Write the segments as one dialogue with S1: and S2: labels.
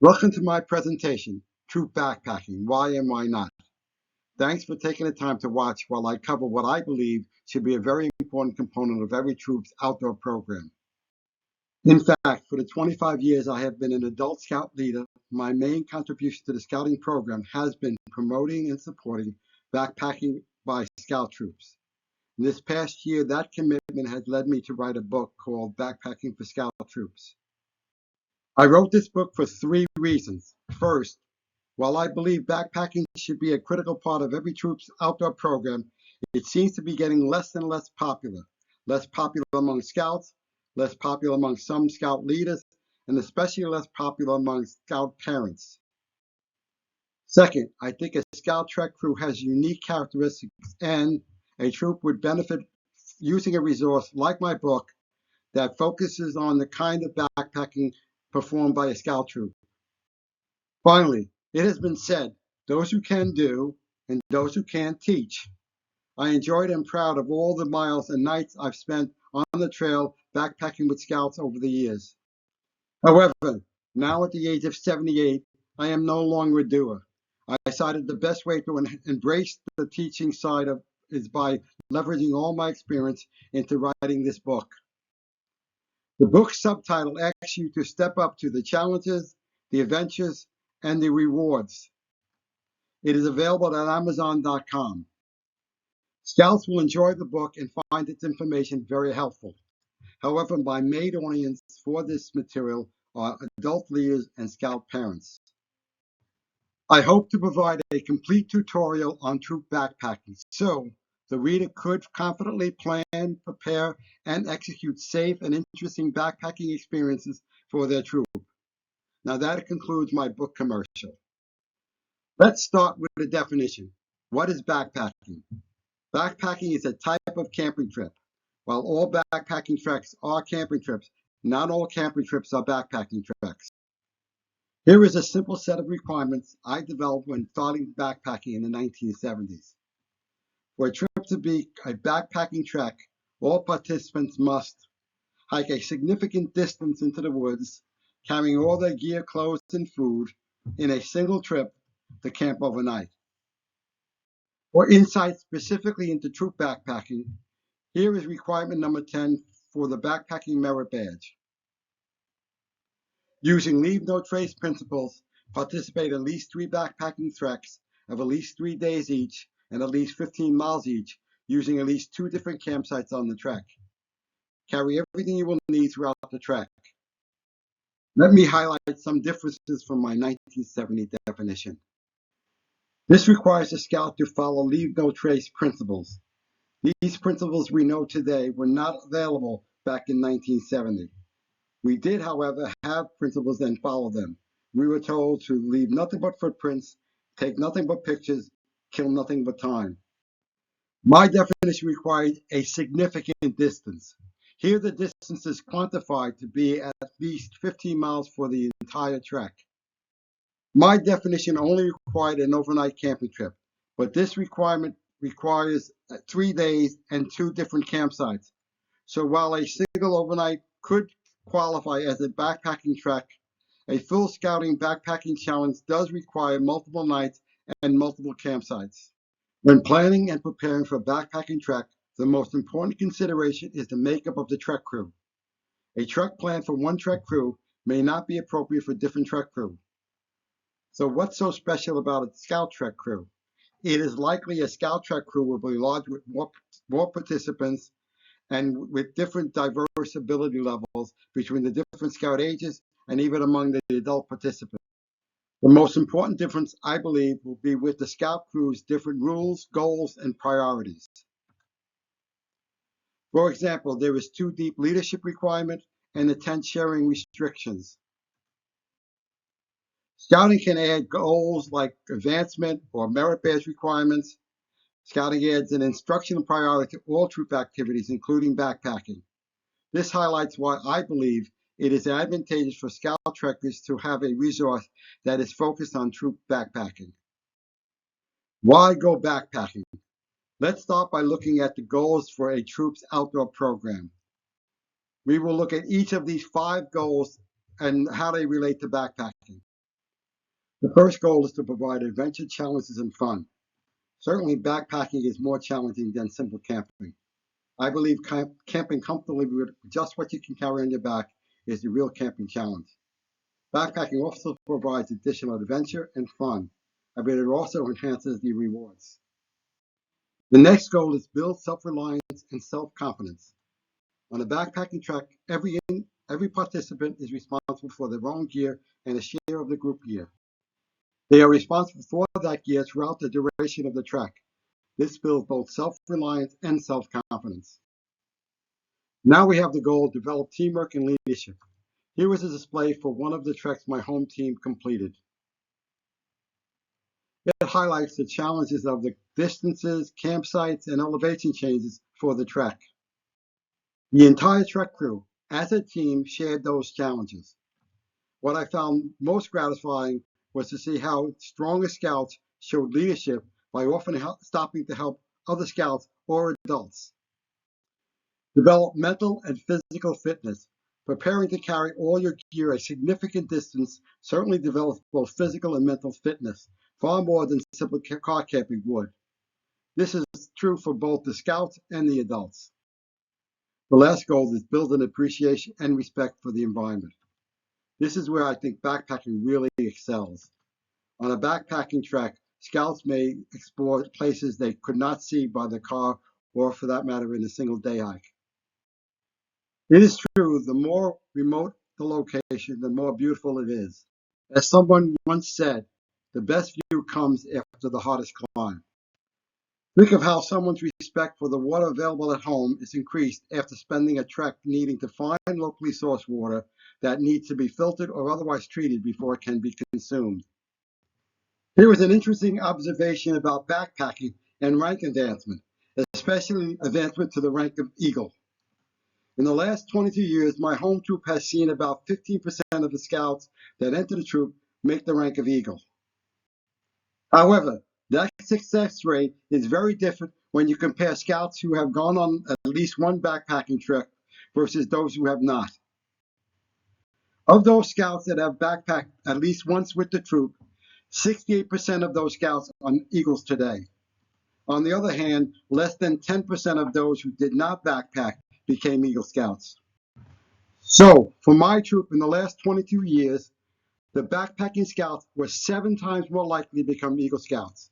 S1: Welcome to my presentation, Troop Backpacking, Why and Why Not. Thanks for taking the time to watch while I cover what I believe should be a very important component of every troop's outdoor program. In fact, for the 25 years I have been an adult scout leader, my main contribution to the scouting program has been promoting and supporting backpacking by scout troops. In this past year, that commitment has led me to write a book called Backpacking for Scout Troops. I wrote this book for three reasons. First, while I believe backpacking should be a critical part of every troop's outdoor program, it seems to be getting less and less popular. Less popular among scouts, less popular among some scout leaders, and especially less popular among scout parents. Second, I think a scout trek crew has unique characteristics and a troop would benefit using a resource like my book that focuses on the kind of backpacking performed by a scout troop. Finally, it has been said, those who can do and those who can't teach. I enjoyed and am proud of all the miles and nights I've spent on the trail backpacking with scouts over the years. However, now at the age of 78, I am no longer a doer. I decided the best way to embrace the teaching side of is by leveraging all my experience into writing this book. The book's subtitle asks you to step up to the challenges, the adventures, and the rewards. It is available at Amazon.com. Scouts will enjoy the book and find its information very helpful. However, my main audience for this material are adult leaders and scout parents. I hope to provide a complete tutorial on troop backpacking, so the reader could confidently plan, prepare, and execute safe and interesting backpacking experiences for their troop. Now that concludes my book commercial. Let's start with a definition. What is backpacking? Backpacking is a type of camping trip. While all backpacking treks are camping trips, not all camping trips are backpacking treks. Here is a simple set of requirements I developed when starting backpacking in the 1970s. For a trip to be a backpacking trek, all participants must hike a significant distance into the woods, carrying all their gear, clothes, and food in a single trip to camp overnight. For insight specifically into troop backpacking, here is requirement number 10 for the backpacking merit badge. Using leave no trace principles, participate in at least 3 backpacking treks of at least 3 days each and at least 15 miles each, using at least 2 different campsites on the trek. Carry everything you will need throughout the trek. Let me highlight some differences from my 1970 definition. This requires a scout to follow leave no trace principles. These principles we know today were not available back in 1970. We did, however, have principles and follow them. We were told to leave nothing but footprints, take nothing but pictures, kill nothing but time. My definition required a significant distance. Here the distance is quantified to be at least 15 miles for the entire trek. My definition only required an overnight camping trip, but this requirement requires 3 days and 2 different campsites. So while a single overnight could qualify as a backpacking trek, a full scouting backpacking challenge does require multiple nights and multiple campsites. When planning and preparing for a backpacking trek, the most important consideration is the makeup of the trek crew. A trek plan for one trek crew may not be appropriate for different trek crew. So what's so special about a scout trek crew? It is likely a scout trek crew will be large with more participants and with different diverse ability levels between the different scout ages and even among the adult participants. The most important difference, I believe, will be with the scout crew's different rules, goals, and priorities. For example, there is 2 deep leadership requirement and the tent sharing restrictions. Scouting can add goals like advancement or merit badge requirements. Scouting adds an instructional priority to all troop activities, including backpacking. This highlights why I believe it is advantageous for scout trekkers to have a resource that is focused on troop backpacking. Why go backpacking? Let's start by looking at the goals for a troop's outdoor program. We will look at each of these 5 goals and how they relate to backpacking. The first goal is to provide adventure, challenges, and fun. Certainly, backpacking is more challenging than simple camping. I believe camping comfortably with just what you can carry on your back is the real camping challenge. Backpacking also provides additional adventure and fun, but it also enhances the rewards. The next goal is build self-reliance and self-confidence. On a backpacking trek, every participant is responsible for their own gear and a share of the group gear. They are responsible for that gear throughout the duration of the trek. This builds both self-reliance and self-confidence. Now we have the goal to develop teamwork and leadership. Here is a display for one of the treks my home team completed. It highlights the challenges of the distances, campsites, and elevation changes for the trek. The entire trek crew, as a team, shared those challenges. What I found most gratifying was to see how stronger scouts showed leadership by often stopping to help other scouts or adults. Develop mental and physical fitness. Preparing to carry all your gear a significant distance certainly develops both physical and mental fitness, far more than simple car camping would. This is true for both the scouts and the adults. The last goal is build an appreciation and respect for the environment. This is where I think backpacking really excels. On a backpacking trek, scouts may explore places they could not see by the car or, for that matter, in a single day hike. It is true, the more remote the location, the more beautiful it is. As someone once said, the best view comes after the hardest climb. Think of how someone's respect for the water available at home is increased after spending a trek needing to find locally sourced water that needs to be filtered or otherwise treated before it can be consumed. Here is an interesting observation about backpacking and rank advancement, especially advancement to the rank of Eagle. In the last 22 years, my home troop has seen about 15% of the scouts that enter the troop make the rank of Eagle. However, that success rate is very different when you compare scouts who have gone on at least one backpacking trip versus those who have not. Of those scouts that have backpacked at least once with the troop, 68% of those scouts are Eagles today. On the other hand, less than 10% of those who did not backpack became Eagle Scouts. So, for my troop in the last 22 years, the backpacking scouts were 7 times more likely to become Eagle Scouts.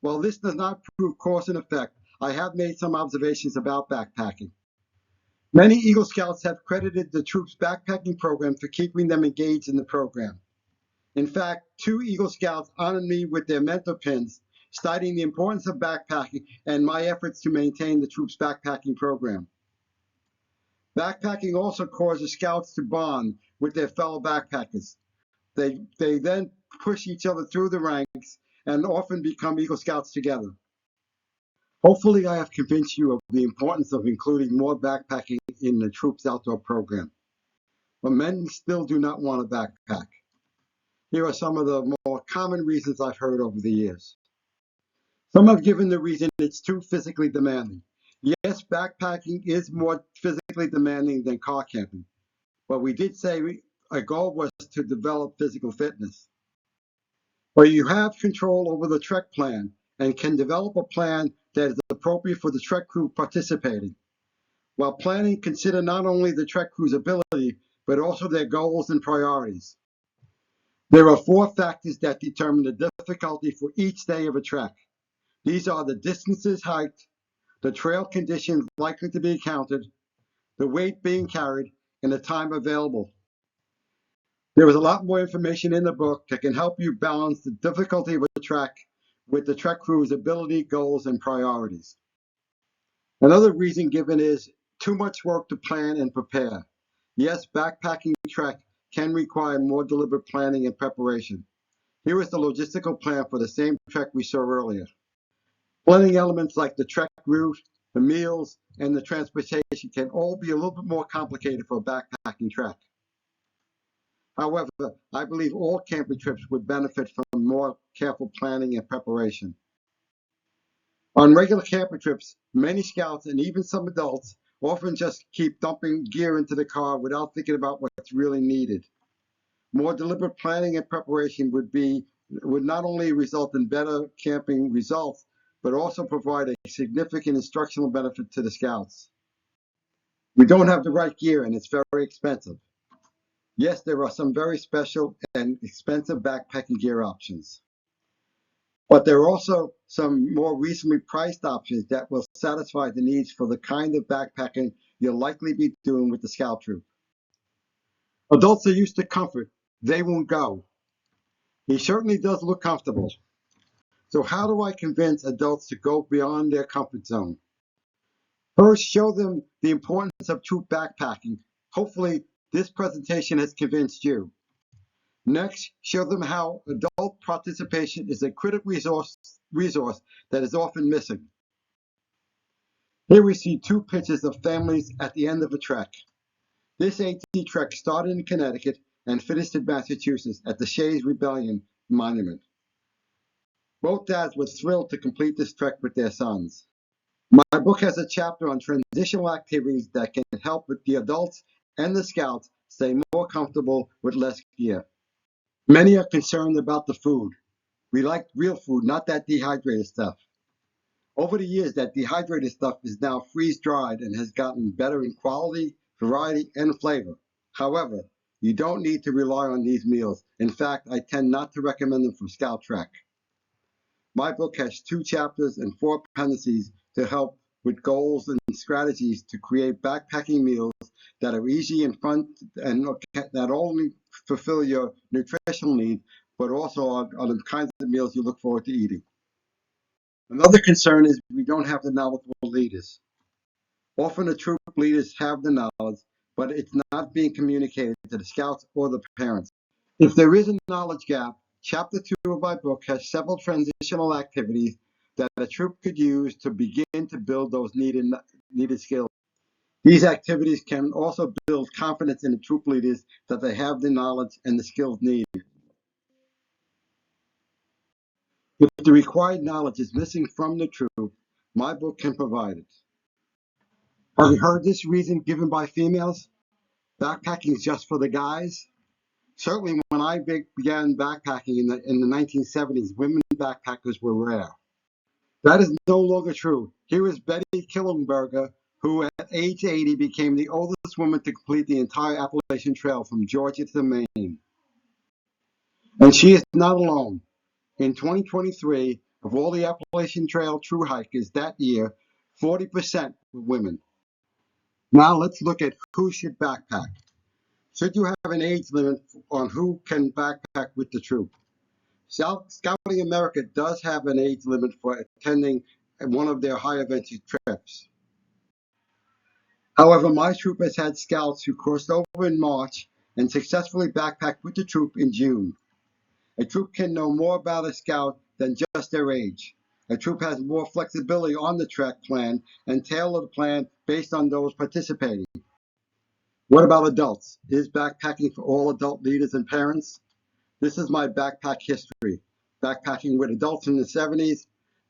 S1: While this does not prove cause and effect, I have made some observations about backpacking. Many Eagle Scouts have credited the troop's backpacking program for keeping them engaged in the program. In fact, 2 Eagle Scouts honored me with their mentor pins, citing the importance of backpacking and my efforts to maintain the troop's backpacking program. Backpacking also causes scouts to bond with their fellow backpackers. They then push each other through the ranks and often become Eagle Scouts together. Hopefully, I have convinced you of the importance of including more backpacking in the troop's outdoor program. But many still do not want to backpack. Here are some of the more common reasons I've heard over the years. Some have given the reason it's too physically demanding. Yes, backpacking is more physically demanding than car camping, but we did say our goal was to develop physical fitness. But you have control over the trek plan and can develop a plan that is appropriate for the trek crew participating. While planning, consider not only the trek crew's ability, but also their goals and priorities. There are 4 factors that determine the difficulty for each day of a trek. These are the distances hiked, the trail conditions likely to be encountered, the weight being carried, and the time available. There is a lot more information in the book that can help you balance the difficulty of a trek with the trek crew's ability, goals, and priorities. Another reason given is too much work to plan and prepare. Yes, backpacking trek can require more deliberate planning and preparation. Here is the logistical plan for the same trek we saw earlier. Planning elements like the trek route, the meals, and the transportation can all be a little bit more complicated for a backpacking trek. However, I believe all camping trips would benefit from more careful planning and preparation. On regular camping trips, many scouts and even some adults often just keep dumping gear into the car without thinking about what's really needed. More deliberate planning and preparation would be would not only result in better camping results, but also provide a significant instructional benefit to the scouts. We don't have the right gear and it's very expensive. Yes, there are some very special and expensive backpacking gear options, but there are also some more reasonably priced options that will satisfy the needs for the kind of backpacking you'll likely be doing with the scout troop. Adults are used to comfort. They won't go. He certainly does look comfortable. So how do I convince adults to go beyond their comfort zone? First, show them the importance of troop backpacking. Hopefully, this presentation has convinced you. Next, show them how adult participation is a critical resource that is often missing. Here we see two pictures of families at the end of a trek. This AT trek started in Connecticut and finished in Massachusetts at the Shays Rebellion Monument. Both dads were thrilled to complete this trek with their sons. My book has a chapter on transitional activities that can help with the adults and the scouts stay more comfortable with less gear. Many are concerned about the food. We like real food, not that dehydrated stuff. Over the years, that dehydrated stuff is now freeze-dried and has gotten better in quality, variety, and flavor. However, you don't need to rely on these meals. In fact, I tend not to recommend them for Scout Trek. My book has 2 chapters and 4 appendices to help with goals and strategies to create backpacking meals that are easy and fun and that only fulfill your nutritional needs, but also are the kinds of meals you look forward to eating. Another concern is we don't have the knowledgeable leaders. Often the troop leaders have the knowledge, but it's not being communicated to the scouts or the parents. If there is a knowledge gap, Chapter 2 of my book has several transitional activities that a troop could use to begin to build those needed skills. These activities can also build confidence in the troop leaders that they have the knowledge and the skills needed. If the required knowledge is missing from the troop, my book can provide it. Have you heard this reason given by females? Backpacking is just for the guys? Certainly when I began backpacking in the 1970s, women backpackers were rare. That is no longer true. Here is Betty Killenberger, who at age 80 became the oldest woman to complete the entire Appalachian Trail from Georgia to Maine. And she is not alone. In 2023, of all the Appalachian Trail true hikers that year, 40% were women. Now let's look at who should backpack. Should you have an age limit on who can backpack with the troop? Scouting America does have an age limit for attending one of their high adventure trips. However, my troop has had scouts who crossed over in March and successfully backpacked with the troop in June. A troop can know more about a scout than just their age. A troop has more flexibility on the trek plan and tailor the plan based on those participating. What about adults? Is backpacking for all adult leaders and parents? This is my backpack history. Backpacking with adults in the 70s,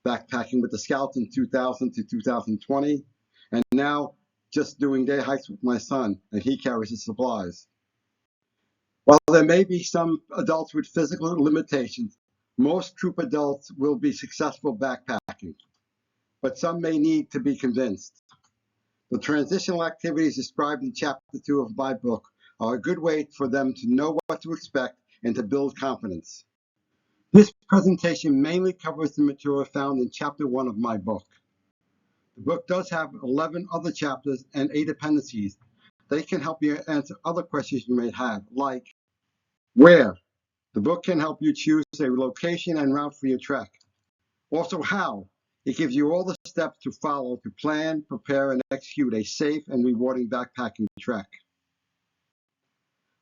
S1: backpacking with the scouts in 2000 to 2020, and now just doing day hikes with my son, and he carries his supplies. While there may be some adults with physical limitations, most troop adults will be successful backpacking, but some may need to be convinced. The transitional activities described in Chapter 2 of my book are a good way for them to know what to expect and to build confidence. This presentation mainly covers the material found in Chapter 1 of my book. The book does have 11 other chapters and 8 appendices. They can help you answer other questions you may have, like where. The book can help you choose a location and route for your trek. Also, how. It gives you all the steps to follow to plan, prepare, and execute a safe and rewarding backpacking trek.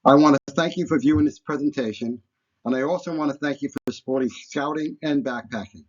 S1: I want to thank you for viewing this presentation, and I also want to thank you for supporting scouting and backpacking.